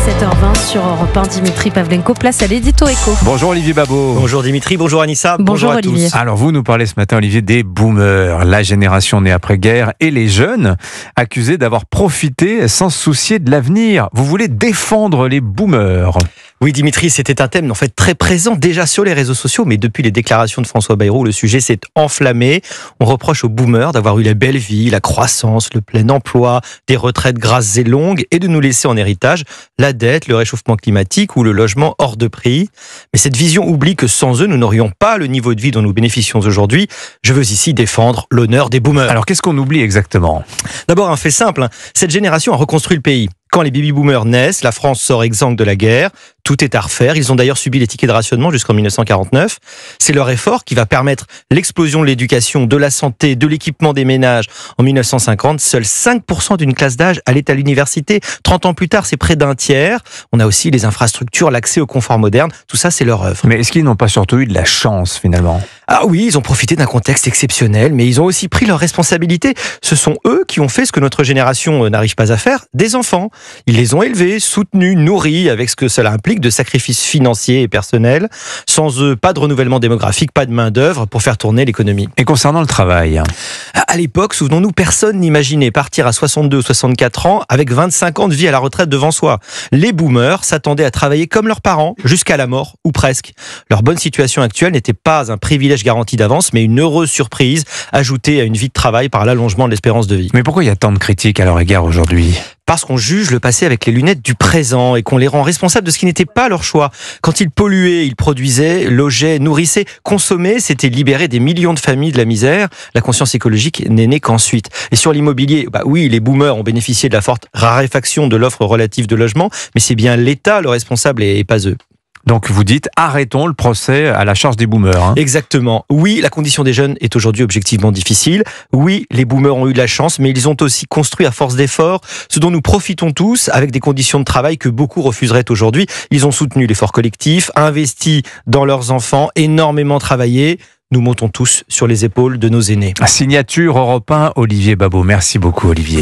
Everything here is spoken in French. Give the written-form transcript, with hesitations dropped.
7h20 sur Europe 1, Dimitri Pavlenko, place à l'édito éco. Bonjour Olivier Babot. Bonjour Dimitri, bonjour Anissa. Bonjour à Olivier. tous. Alors vous nous parlez ce matin Olivier des boomers, la génération née après-guerre et les jeunes accusés d'avoir profité sans se soucier de l'avenir. Vous voulez défendre les boomers? Oui Dimitri, c'était un thème en fait très présent déjà sur les réseaux sociaux, mais depuis les déclarations de François Bayrou, le sujet s'est enflammé. On reproche aux boomers d'avoir eu la belle vie, la croissance, le plein emploi, des retraites grasses et longues et de nous laisser en héritage la dette, le réchauffement climatique ou le logement hors de prix. Mais cette vision oublie que sans eux, nous n'aurions pas le niveau de vie dont nous bénéficions aujourd'hui. Je veux ici défendre l'honneur des boomers. Alors qu'est-ce qu'on oublie exactement? D'abord un fait simple, cette génération a reconstruit le pays. Quand les baby-boomers naissent, la France sort exsangue de la guerre. Tout est à refaire. Ils ont d'ailleurs subi les tickets de rationnement jusqu'en 1949. C'est leur effort qui va permettre l'explosion de l'éducation, de la santé, de l'équipement des ménages. En 1950, seuls 5% d'une classe d'âge allait à l'université. 30 ans plus tard, c'est près d'un tiers. On a aussi les infrastructures, l'accès au confort moderne. Tout ça, c'est leur œuvre. Mais est-ce qu'ils n'ont pas surtout eu de la chance finalement? Ah oui, ils ont profité d'un contexte exceptionnel, mais ils ont aussi pris leurs responsabilités. Ce sont eux qui ont fait ce que notre génération n'arrive pas à faire, des enfants. Ils les ont élevés, soutenus, nourris, avec ce que cela implique de sacrifices financiers et personnels. Sans eux, pas de renouvellement démographique, pas de main-d'œuvre pour faire tourner l'économie. Et concernant le travail? À l'époque, souvenons-nous, personne n'imaginait partir à 62 ou 64 ans avec 25 ans de vie à la retraite devant soi. Les boomers s'attendaient à travailler comme leurs parents, jusqu'à la mort, ou presque. Leur bonne situation actuelle n'était pas un privilège garanti d'avance, mais une heureuse surprise ajoutée à une vie de travail par l'allongement de l'espérance de vie. Mais pourquoi il y a tant de critiques à leur égard aujourd'hui? Parce qu'on juge le passé avec les lunettes du présent et qu'on les rend responsables de ce qui n'était pas leur choix. Quand ils polluaient, ils produisaient, logeaient, nourrissaient, consommaient, c'était libérer des millions de familles de la misère. La conscience écologique n'est née qu'ensuite. Et sur l'immobilier, oui, les boomers ont bénéficié de la forte raréfaction de l'offre relative de logement, mais c'est bien l'État le responsable et pas eux. Donc vous dites, arrêtons le procès à la charge des boomers. Exactement. Oui, la condition des jeunes est aujourd'hui objectivement difficile. Oui, les boomers ont eu de la chance, mais ils ont aussi construit à force d'efforts ce dont nous profitons tous avec des conditions de travail que beaucoup refuseraient aujourd'hui. Ils ont soutenu l'effort collectif, investi dans leurs enfants, énormément travaillé. Nous montons tous sur les épaules de nos aînés. Signature Europe 1, Olivier Babot. Merci beaucoup Olivier.